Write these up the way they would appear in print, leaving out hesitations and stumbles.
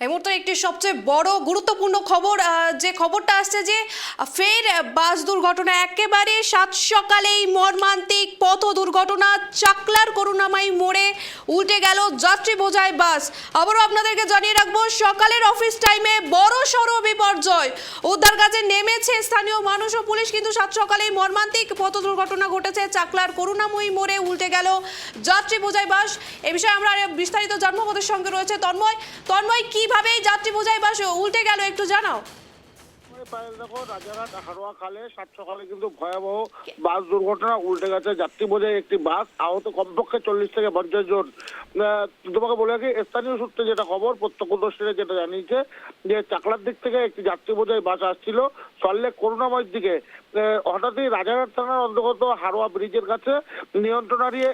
এই মুহূর্তে একটি সবচেয়ে বড় গুরুত্বপূর্ণ খবর, যে খবরটা আসছে যে ফের বাস দুর্ঘটনা, একেবারে সাত সকালেই মর্মান্তিক পথ দুর্ঘটনা। চাকলার করুণাময়ী মোড়ে উল্টে গেল যাত্রী বোঝাই বাস। আবারও আপনাদেরকে জানিয়ে রাখবো, সকালের অফিস টাইমে বড় সড় বিপর্যয়, উদ্ধার কাজে নেমেছে স্থানীয় মানুষ ও পুলিশ, কিন্তু সাত সকালেই মর্মান্তিক পথ দুর্ঘটনা ঘটেছে। চাকলার করুণাময়ী মোড়ে উল্টে গেল যাত্রী বোঝাই বাস। এ বিষয়ে আমরা বিস্তারিত জানবো, আমাদের সঙ্গে রয়েছে তন্ময়। কিভাবে এই যাত্রী বোঝাই বাস উল্টে গেল একটু জানাও। দেখো, রাজারহাট হারোয়া খালে সাত সকালে কিন্তু ভয়াবহ বাস দুর্ঘটনা, উল্টে গেছে যাত্রী বোঝাই একটি বাস। আহত কমপক্ষে 40 থেকে 50 জন। তোমাকে বলে রাখি, স্থানীয় সূত্রে যেটা খবর, প্রত্যক্ষদর্শীরা যেটা জানিয়েছে যে চাকলার দিক থেকে একটি যাত্রী বোঝাই বাস আসছিল সল্লেক করুণাময়ের দিকে। হঠাৎই রাজারহাট থানার অন্তর্গত হারোয়া ব্রিজের কাছে নিয়ন্ত্রণ হারিয়ে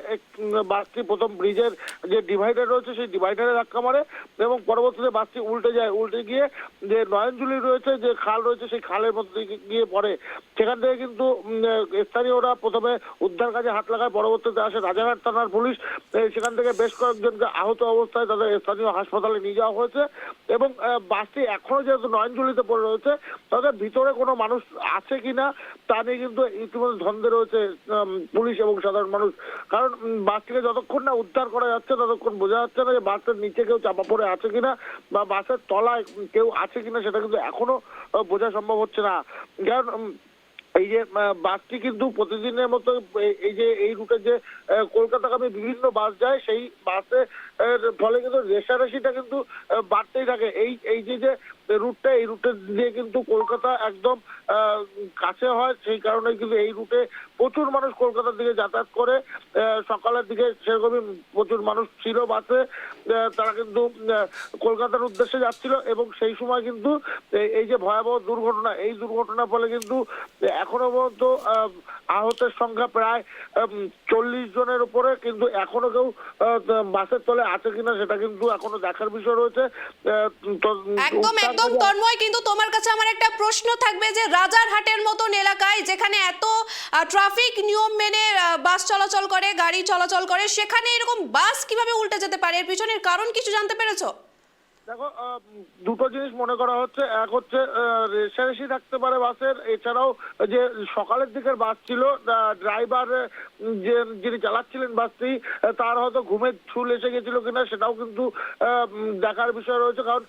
বাসটি প্রথম ব্রিজের যে ডিভাইডার রয়েছে সেই ডিভাইডারে ধাক্কা মারে এবং পরবর্তীতে বাসটি উল্টে যায়। উল্টে গিয়ে যে নয়নজুলি রয়েছে, যে খাল রয়েছে, সেই খালের মধ্যে গিয়ে পড়ে। সেখান থেকে কিন্তু স্থানীয়রা প্রথমে উদ্ধার কাজে হাত লাগায়, পরবর্তীতে আসে রাজারহাট থানার পুলিশ। সেখান থেকে বেশ কয়েকজনকে আহত অবস্থায় তাদের স্থানীয় হাসপাতালে নিয়ে যাওয়া হয়েছে এবং বাসটি এখনো যেহেতু নয়নজুলিতে পড়ে রয়েছে, তাদের ভিতরে কোনো মানুষ আছে কিনা তা নিয়ে কিন্তু ইতিমধ্যে ধন্দে রয়েছে পুলিশ এবং সাধারণ মানুষ। কারণ বাসটিকে যতক্ষণ না উদ্ধার করা যাচ্ছে ততক্ষণ বোঝা যাচ্ছে না যে বাসের নিচে কেউ চাপা পড়ে আছে কিনা বা বাসের তলায় কেউ আছে কিনা, সেটা কিন্তু এখনো বোঝা সম্ভব হচ্ছে না। কারণ এই যে বাসটি কিন্তু প্রতিদিনের মতো এই রুটে যে কলকাতাগামী বিভিন্ন বাস যায়, সেই বাসে ফলে কিন্তু রেশারেশিটা কিন্তু বাড়তেই থাকে। এই যে রুটটা, এই রুটে দিয়ে কিন্তু কলকাতা একদম কাছে হয়, সেই কারণে কিন্তু এই রুটে প্রচুর মানুষ কলকাতার দিকে যাতায়াত করে। সকালের দিকে সেরকমই প্রচুর মানুষ ছিল বাসে, তারা কিন্তু কলকাতার উদ্দেশ্যে যাচ্ছিল এবং সেই সময় কিন্তু এই যে ভয়াবহ দুর্ঘটনা, এই দুর্ঘটনার ফলে কিন্তু এখনো পর্যন্ত আহতের সংখ্যা প্রায় 40 জনের উপরে, কিন্তু এখনো কেউ বাসের তলে আছে কিনা সেটা কিন্তু এখনো দেখার বিষয় রয়েছে। একদম তন্ময়, কিন্তু তোমার কাছে আমার একটা প্রশ্ন থাকবে যে রাজারহাটের মতন এলাকায় যেখানে এত ট্রাফিক নিয়ম মেনে বাস চলাচল করে, গাড়ি চলাচল করে, সেখানে এরকম বাস কিভাবে উল্টে যেতে পারে? এর পিছনের কারণ কিছু জানতে পেরেছো? দেখো, দুটো জিনিস মনে করা হচ্ছে। এক হচ্ছে রেশারেশি থাকতে পারে বাসের, এছাড়াও যে সকালের দিকের বাস ছিল, ড্রাইভার যিনি চালাচ্ছিলেন বাসটি তার হয়তো ঘুমের ছুল এসে গেছিল কিনা সেটাও কিন্তু দেখার বিষয় রয়েছে। কারণ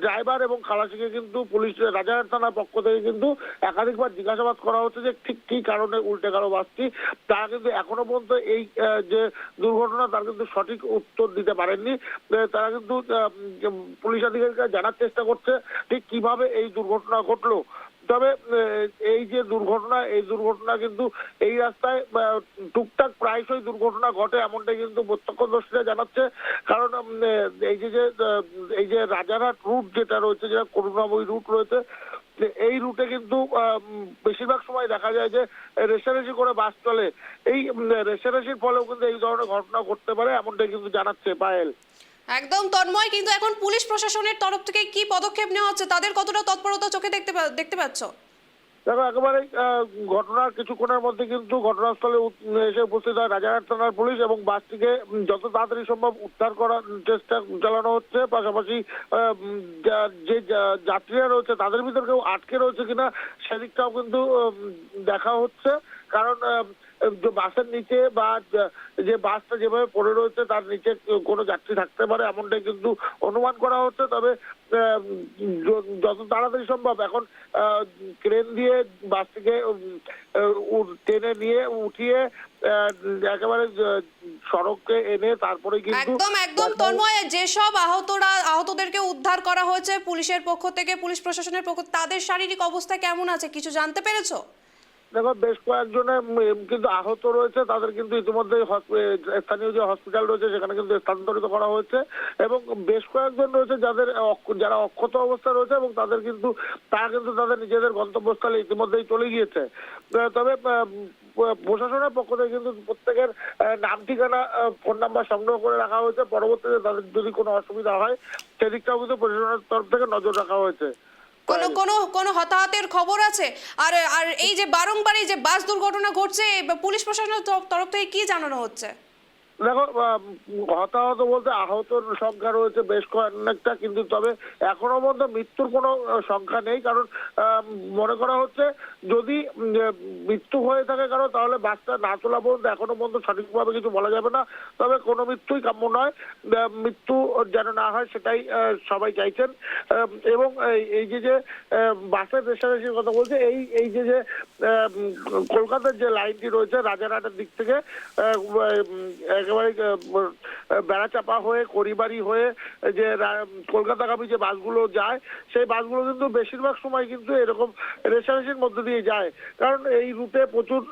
ড্রাইভার এবং খালাসিকে কিন্তু পুলিশ রাজারহাট থানার পক্ষ থেকে কিন্তু একাধিকবার জিজ্ঞাসাবাদ করা হচ্ছে যে ঠিক কী কারণে উল্টে গেল বাসটি। তারা কিন্তু এখনো পর্যন্ত এই যে দুর্ঘটনা তার কিন্তু সঠিক উত্তর দিতে পারেননি। তারা কিন্তু পুলিশ আধিকারিকরা জানার চেষ্টা করছে ঠিক কিভাবে এই দুর্ঘটনা ঘটলো। তবে এই যে দুর্ঘটনা, এই দুর্ঘটনা কিন্তু এই রাস্তায় টুকটাক প্রায়শই দুর্ঘটনা ঘটে, এমনটাই কিন্তু প্রত্যক্ষদর্শীরা জানাচ্ছে। কারণ এই যে রাজারহাট রুট যেটা রয়েছে, যেটা করুণাময়ী রুট রয়েছে, এই রুটে কিন্তু বেশিরভাগ সময় দেখা যায় যে রেশারেশি করে বাস চলে। এই রেশারেশির ফলেও কিন্তু এই ধরনের ঘটনা ঘটতে পারে, এমনটাই কিন্তু জানাচ্ছে পায়েল। একদম তন্ময়, কিন্তু এখন পুলিশ প্রশাসনের তরফ থেকে কি পদক্ষেপ নেওয়া হচ্ছে? তাদের কতটা তৎপরতা চোখে দেখতে পাচ্ছ? দেখো, একেবারে ঘটনার কিছুক্ষণের মধ্যে কিন্তু ঘটনাস্থলে এসে উপস্থিত হয় রাজারহাট থানার পুলিশ এবং বাসটিকে যত তাড়াতাড়ি সম্ভব উদ্ধার করার চেষ্টা চালানো হচ্ছে। পাশাপাশি যে যাত্রীরা রয়েছে তাদের ভিতর কেউ আটকে রয়েছে কিনা সেদিকটাও কিন্তু দেখা হচ্ছে। কারণ বাসের নিচে বা যে বাসটা যেভাবে পড়ে রয়েছে তার নিচে কোনো যাত্রী থাকতে পারে, এমনটাই কিন্তু অনুমান করা হচ্ছে। তবে যত তাড়াতাড়ি সম্ভব এখন ক্রেন দিয়ে বাসটিকে টেনে নিয়ে উঠিয়ে একেবারে সড়ককে এনে তারপরে কিন্তু একদম তন্ময়, যেসব আহতদেরকে উদ্ধার করা হয়েছে পুলিশের পক্ষ থেকে, পুলিশ প্রশাসনের পক্ষ, তাদের শারীরিক অবস্থা কেমন আছে কিছু জানতে পেরেছো? দেখো, বেশ কয়েকজনের কিন্তু আহত রয়েছে, তাদের কিন্তু ইতিমধ্যে স্থানীয় যে হসপিটাল রয়েছে সেখানে কিন্তু স্থানান্তরিত করা হয়েছে এবং বেশ কয়েকজন রয়েছে যারা অক্ষত অবস্থা রয়েছে এবং তারা কিন্তু তাদের নিজেদের গন্তব্যস্থলে ইতিমধ্যেই চলে গিয়েছে। তবে প্রশাসনের পক্ষ থেকে কিন্তু প্রত্যেকের নাম ঠিকানা, ফোন নাম্বার সংগ্রহ করে রাখা হয়েছে। পরবর্তীতে তাদের যদি কোনো অসুবিধা হয় সেদিকটাও কিন্তু প্রশাসনের তরফ থেকে নজর রাখা হয়েছে। কোনো হতাহতের খবর আছে? আর এই যে বারংবার এই যে বাস দুর্ঘটনা ঘটছে, পুলিশ প্রশাসনের তরফ থেকে কি জানানো হচ্ছে? দেখো হতাহত বলতে আহতর সংখ্যা রয়েছে বেশ অনেকটা, কিন্তু তবে এখনো পর্যন্ত মৃত্যুর কোনো সংখ্যা নেই। কারণ মনে করা হচ্ছে যদি মৃত্যু হয়ে থাকে কারণ তাহলে বাসটা না চলা পর্যন্ত এখনো পর্যন্ত সঠিকভাবে কিছু বলা যাবে না। তবে কোনো মৃত্যুই কাম্য নয়, মৃত্যু যেন না হয় সেটাই সবাই চাইছেন। এবং এই যে বাসের রেশারেশির কথা বলছে, এই যে কলকাতার যে লাইনটি রয়েছে রাজারহাটের দিক থেকে একেবারে বেড়াচাপা হয়ে কড়িবাড়ি হয়ে যে কলকাতাগামী যে বাসগুলো যায়, সেই বাসগুলো কিন্তু বেশিরভাগ সময় কিন্তু এরকম রেশারেশির মধ্যে দিয়ে যায়। কারণ এই রুটে প্রচুর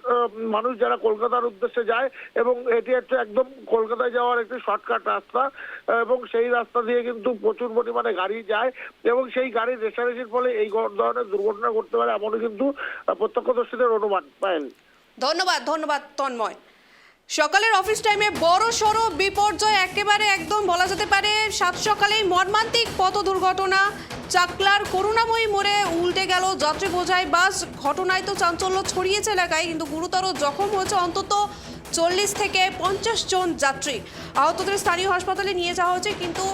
মানুষ যারা কলকাতার উদ্দেশ্যে যায় এবং এটি হচ্ছে একদম কলকাতায় যাওয়ার একটি শর্টকাট রাস্তা, এবং সেই রাস্তা দিয়ে কিন্তু প্রচুর পরিমাণে গাড়ি যায় এবং সেই গাড়ির রেশারেশির ফলে এই ধরনের দুর্ঘটনা ঘটতে পারে এমনই কিন্তু প্রত্যক্ষদর্শীদের অনুমান। পায়েল, ধন্যবাদ তন্ময়। সকালের অফিস টাইমে বড় সড়ো বিপর্যয়, একেবারে একদম বলা যেতে পারে সাত সকালেই মর্মান্তিক পথ দুর্ঘটনা। চাকলার করুণাময়ী মোড়ে উল্টে গেল যাত্রী বোঝাই বাস। ঘটনায় তো চাঞ্চল্য ছড়িয়েছে এলাকায়, কিন্তু গুরুতর জখম হয়েছে অন্তত 40 থেকে 50 জন যাত্রী। আহতদের স্থানীয় হাসপাতালে নিয়ে যাওয়া হয়েছে, কিন্তু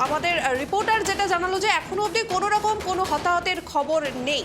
আমাদের রিপোর্টার যেটা জানালো যে এখনো অবধি কোনো রকম কোনো হতাহতের খবর নেই।